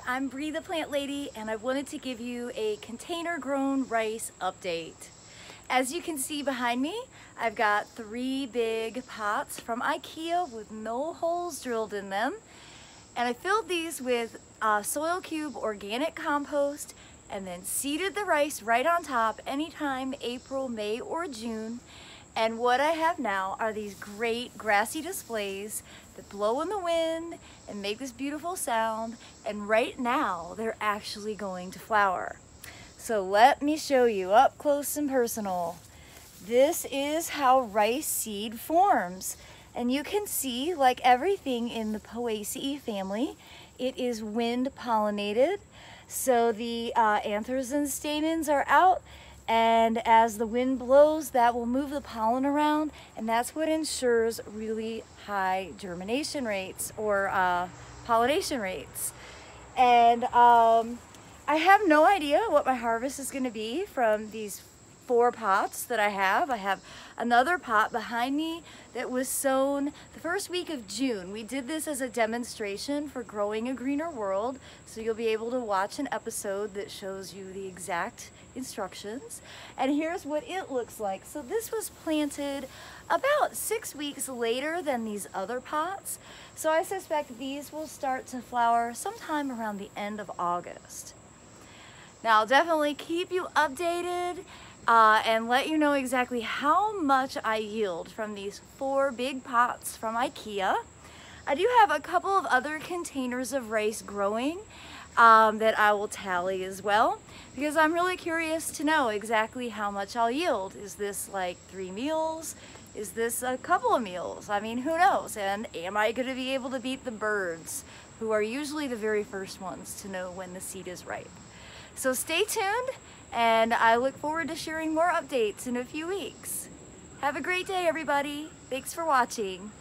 I'm Bree the Plant Lady, and I wanted to give you a container grown rice update. As you can see behind me, I've got 3 big pots from IKEA with no holes drilled in them. And I filled these with Soil Cube organic compost and then seeded the rice right on top anytime April, May, or June. And what I have now are these great grassy displays that blow in the wind and make this beautiful sound. And right now, they're actually going to flower. So let me show you up close and personal. This is how rice seed forms. And you can see, like everything in the Poaceae family, it is wind pollinated. So the anthers and stamens are out, and as the wind blows, that will move the pollen around, and that's what ensures really high germination rates or pollination rates. And I have no idea what my harvest is going to be from these 4 pots that I have. I have another pot behind me that was sown the first week of June. We did this as a demonstration for Growing a Greener World, so you'll be able to watch an episode that shows you the exact instructions. And here's what it looks like. So this was planted about 6 weeks later than these other pots. So I suspect these will start to flower sometime around the end of August. Now I'll definitely keep you updated and let you know exactly how much I yield from these 4 big pots from IKEA. I do have a couple of other containers of rice growing that I will tally as well, because I'm really curious to know exactly how much I'll yield. Is this like 3 meals? Is this a couple of meals? I mean, who knows? And am I going to be able to beat the birds, who are usually the very first ones to know when the seed is ripe? So stay tuned, and I look forward to sharing more updates in a few weeks. Have a great day, everybody. Thanks for watching.